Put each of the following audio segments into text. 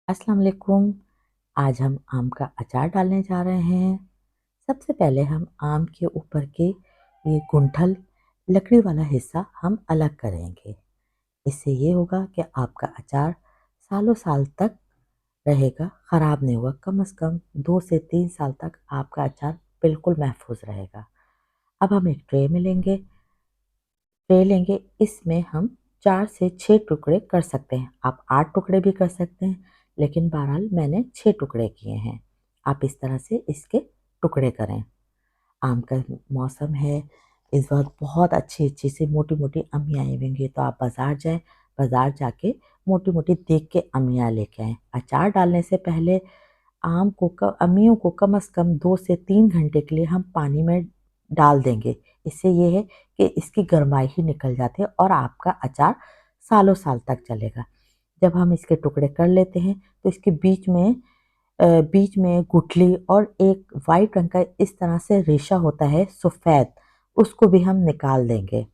अस्सलाम वालेकुम। आज हम आम का अचार डालने जा रहे हैं। सबसे पहले हम आम के ऊपर के ये गुंठल लकड़ी वाला हिस्सा हम अलग करेंगे। इससे ये होगा कि आपका अचार सालों साल तक रहेगा, ख़राब नहीं होगा। कम से कम 2 से 3 साल तक आपका अचार बिल्कुल महफूज रहेगा। अब हम एक ट्रे लेंगे, इसमें हम 4 से 6 टुकड़े कर सकते हैं। आप 8 टुकड़े भी कर सकते हैं, लेकिन बहरहाल मैंने 6 टुकड़े किए हैं। आप इस तरह से इसके टुकड़े करें। आम का मौसम है, इस वक़्त बहुत अच्छी-अच्छी सी मोटी-मोटी अम्मियाँ आई होंगी, तो आप बाज़ार जाएँ, बाज़ार जाके मोटी-मोटी देख के अम्मियाँ लेके आएँ। अचार डालने से पहले आम को अम्मियों को कम से कम 2 से 3 घंटे के लिए हम पानी में डाल देंगे। इससे ये है कि इसकी गरमाई ही निकल जाती है और आपका अचार सालों साल तक चलेगा। जब हम इसके टुकड़े कर लेते हैं, तो इसके बीच में गुठली और एक वाइट रंग का इस तरह से रेशा होता है सफ़ेद, उसको भी हम निकाल देंगे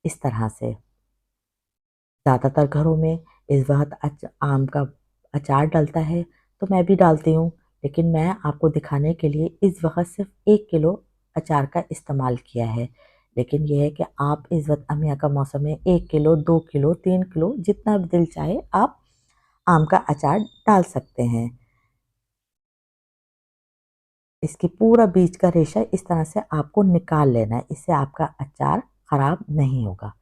इस तरह से। ज़्यादातर घरों में इस वक़्त आम का अचार डलता है, तो मैं भी डालती हूँ, लेकिन मैं आपको दिखाने के लिए इस वक़्त सिर्फ़ 1 किलो अचार का इस्तेमाल किया है। लेकिन ये है कि आप इस वक़्त अमिया का मौसम है, 1 किलो, 2 किलो, 3 किलो जितना भी दिल चाहे आप आम का अचार डाल सकते हैं। इसकी पूरा बीच का रेशा इस तरह से आपको निकाल लेना है, इससे आपका अचार ख़राब नहीं होगा।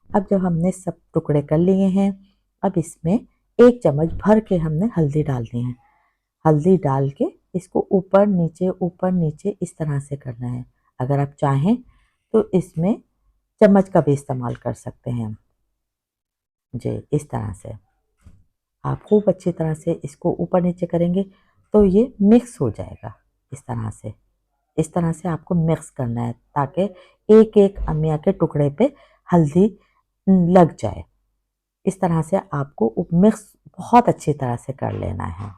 अब जब हमने सब टुकड़े कर लिए हैं, अब इसमें 1 चम्मच भर के हमने हल्दी डालनी है। हल्दी डाल के इसको ऊपर नीचे इस तरह से करना है। अगर आप चाहें तो इसमें चम्मच का भी इस्तेमाल कर सकते हैं। जी, इस तरह से। आप खूब अच्छी तरह से इसको ऊपर नीचे करेंगे तो ये मिक्स हो जाएगा इस तरह से। इस तरह से आपको मिक्स करना है ताकि एक-एक अमिया के टुकड़े पे हल्दी लग जाए। इस तरह से आपको मिक्स बहुत अच्छी तरह से कर लेना है।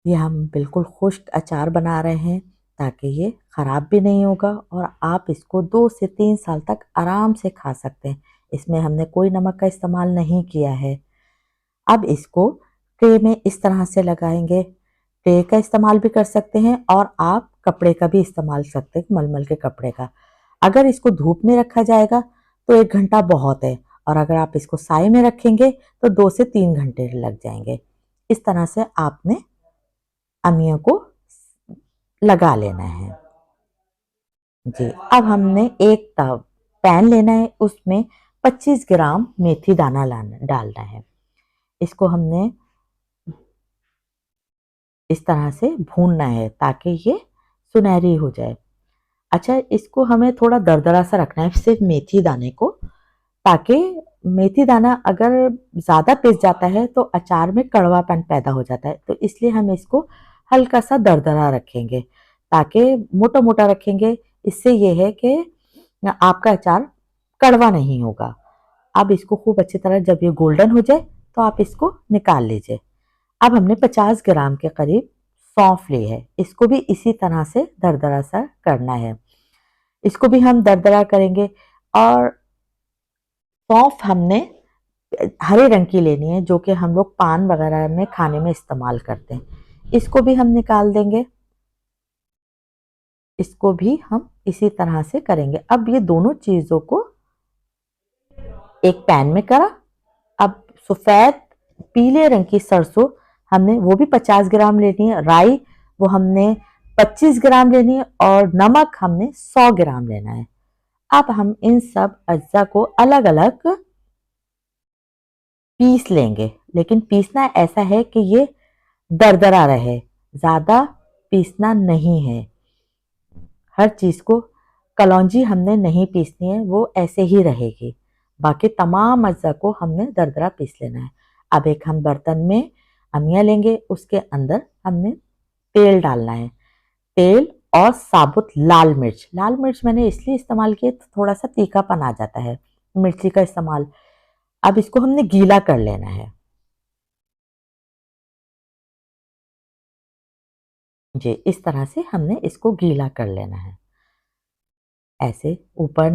ये हम बिल्कुल खुश्क अचार बना रहे हैं ताकि ये ख़राब भी नहीं होगा और आप इसको 2 से 3 साल तक आराम से खा सकते हैं। इसमें हमने कोई नमक का इस्तेमाल नहीं किया है। अब इसको ट्रे में इस तरह से लगाएँगे। ट्रे का इस्तेमाल भी कर सकते हैं और आप कपड़े का भी इस्तेमाल सकते हैं, मलमल के कपड़े का। अगर इसको धूप में रखा जाएगा तो 1 घंटा बहुत है और अगर आप इसको साए में रखेंगे तो 2 से 3 घंटे लग जाएँगे। इस तरह से आपने अमियों को लगा लेना है। जी, अब हमने एक पैन लेना है, उसमें 25 ग्राम मेथी दाना डालना है। इसको हमने इस तरह से भूनना है ताकि ये सुनहरी हो जाए। अच्छा, इसको हमें थोड़ा दरदरा सा रखना है सिर्फ मेथी दाने को, ताकि मेथी दाना अगर ज़्यादा पिस जाता है तो अचार में कड़वापन पैदा हो जाता है। तो इसलिए हम इसको हल्का सा दरदरा रखेंगे, ताकि मोटा-मोटा रखेंगे, इससे ये है कि आपका अचार कड़वा नहीं होगा। अब इसको खूब अच्छी तरह जब ये गोल्डन हो जाए तो आप इसको निकाल लीजिए। अब हमने 50 ग्राम के करीब सौंफ ली है, इसको भी इसी तरह से दरदरा सा करना है। इसको भी हम दरदरा करेंगे और सौंफ हमने हरे रंग की लेनी है जो कि हम लोग पान वगैरह में खाने में इस्तेमाल करते हैं। इसको भी हम निकाल देंगे। इसको भी हम इसी तरह से करेंगे। अब ये दोनों चीज़ों को एक पैन में करा। अब सफ़ेद पीले रंग की सरसों हमने वो भी 50 ग्राम लेनी है। राई वो हमने 25 ग्राम लेनी है और नमक हमने 100 ग्राम लेना है। अब हम इन सब अज्जा को अलग-अलग पीस लेंगे, लेकिन पीसना ऐसा है कि ये दरदरा रहे, ज़्यादा पीसना नहीं है। हर चीज़ को कलौंजी हमने नहीं पीसनी है, वो ऐसे ही रहेगी। बाकी तमाम अज्जा को हमने दरदरा पीस लेना है। अब एक हम बर्तन में अमिया लेंगे, उसके अंदर हमने तेल डालना है। तेल और साबुत लाल मिर्च मैंने इसलिए इस्तेमाल की तो थोड़ा सा तीखापन आ जाता है मिर्ची का इस्तेमाल। अब इसको हमने गीला कर लेना है। जी, इस तरह से हमने इसको गीला कर लेना है। ऐसे ऊपर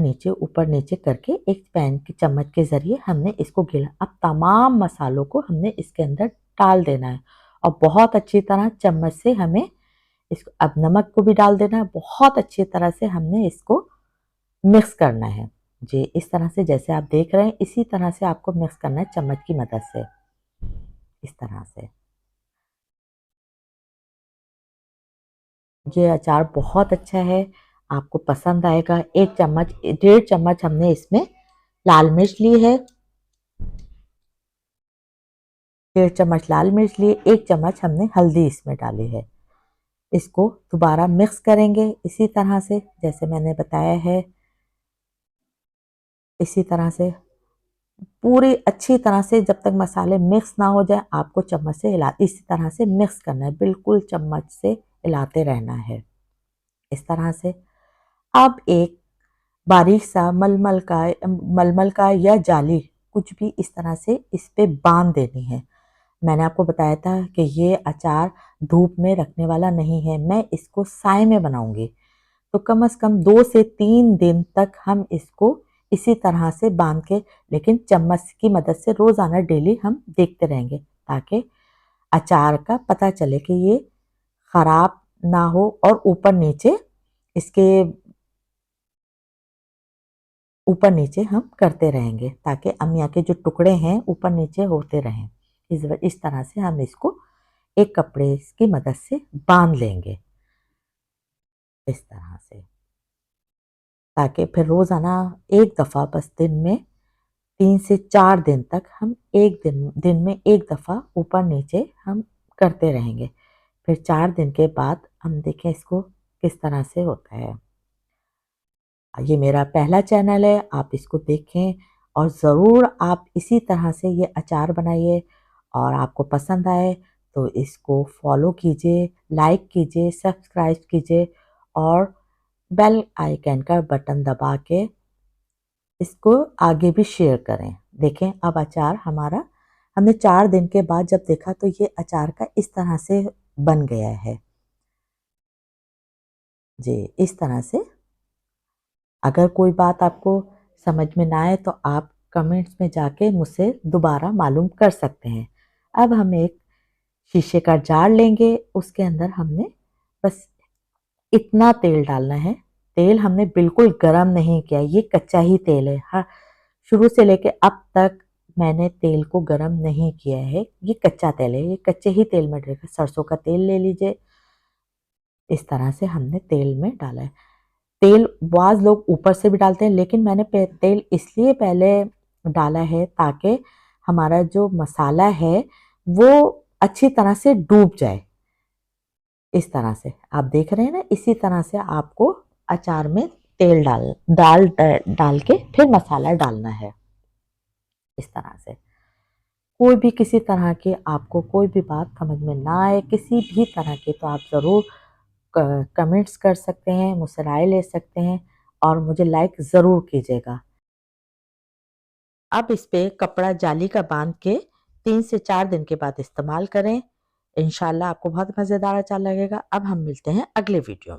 नीचे करके एक पैन के चम्मच के ज़रिए हमने इसको गिला। अब तमाम मसालों को हमने इसके अंदर डाल देना है और बहुत अच्छी तरह चम्मच से हमें इसको, अब नमक को भी डाल देना है, बहुत अच्छी तरह से हमने इसको मिक्स करना है। जी, इस तरह से जैसे आप देख रहे हैं इसी तरह से आपको मिक्स करना है चम्मच की मदद से, इस तरह से। ये अचार बहुत अच्छा है, आपको पसंद आएगा। 1 चम्मच 1.5 चम्मच हमने इसमें लाल मिर्च ली है, 1.5 चम्मच लाल मिर्च लिए, 1 चम्मच हमने हल्दी इसमें डाली है। इसको दोबारा मिक्स करेंगे इसी तरह से जैसे मैंने बताया है, इसी तरह से पूरी अच्छी तरह से जब तक मसाले मिक्स ना हो जाए आपको चम्मच से इसी तरह से मिक्स करना है, बिल्कुल चम्मच से हिलाते रहना है, इस तरह से। अब एक बारीक सा मलमल का या जाली कुछ भी इस तरह से इस पे बांध देनी है। मैंने आपको बताया था कि ये अचार धूप में रखने वाला नहीं है, मैं इसको साए में बनाऊंगी, तो कम से कम 2 से 3 दिन तक हम इसको इसी तरह से बांध के, लेकिन चम्मच की मदद से रोज़ाना डेली हम देखते रहेंगे ताकि अचार का पता चले कि ये खराब ना हो और इसके ऊपर नीचे हम करते रहेंगे ताकि अमिया के जो टुकड़े हैं ऊपर नीचे होते रहें। इस तरह से हम इसको एक कपड़े की मदद से बांध लेंगे, इस तरह से, ताकि फिर रोज़ाना एक दफ़ा बस दिन में 3 से 4 दिन तक हम दिन में एक दफ़ा ऊपर नीचे हम करते रहेंगे। फिर 4 दिन के बाद हम देखें इसको किस तरह से होता है। ये मेरा पहला चैनल है, आप इसको देखें और ज़रूर आप इसी तरह से ये अचार बनाइए और आपको पसंद आए तो इसको फॉलो कीजिए, लाइक कीजिए, सब्सक्राइब कीजिए और बेल आइकन का बटन दबा के इसको आगे भी शेयर करें। देखें अब अचार हमारा, हमने 4 दिन के बाद जब देखा तो ये अचार का इस तरह से बन गया है। जी, इस तरह से। अगर कोई बात आपको समझ में ना आए तो आप कमेंट्स में जाके मुझसे दोबारा मालूम कर सकते हैं। अब हम एक शीशे का जार लेंगे, उसके अंदर हमने बस इतना तेल डालना है। तेल हमने बिल्कुल गरम नहीं किया, ये कच्चा ही तेल है। हाँ, शुरू से लेके अब तक मैंने तेल को गरम नहीं किया है, ये कच्चा तेल है, ये कच्चे ही तेल में डलेगा। सरसों का तेल ले लीजिए, इस तरह से हमने तेल में डाला है। तेल बाज़ लोग ऊपर से भी डालते हैं, लेकिन मैंने तेल इसलिए पहले डाला है ताकि हमारा जो मसाला है वो अच्छी तरह से डूब जाए। इस तरह से आप देख रहे हैं ना, इसी तरह से आपको अचार में तेल डाल के फिर मसाला डालना है, इस तरह से। कोई भी किसी तरह की आपको कोई भी बात समझ में ना आए किसी भी तरह की तो आप ज़रूर कमेंट्स कर सकते हैं, मुझसे राय ले सकते हैं और मुझे लाइक ज़रूर कीजिएगा। अब इस पे कपड़ा जाली का बांध के 3 से 4 दिन के बाद इस्तेमाल करें। इंशाल्लाह आपको बहुत मज़ेदार अचार लगेगा। अब हम मिलते हैं अगले वीडियो में।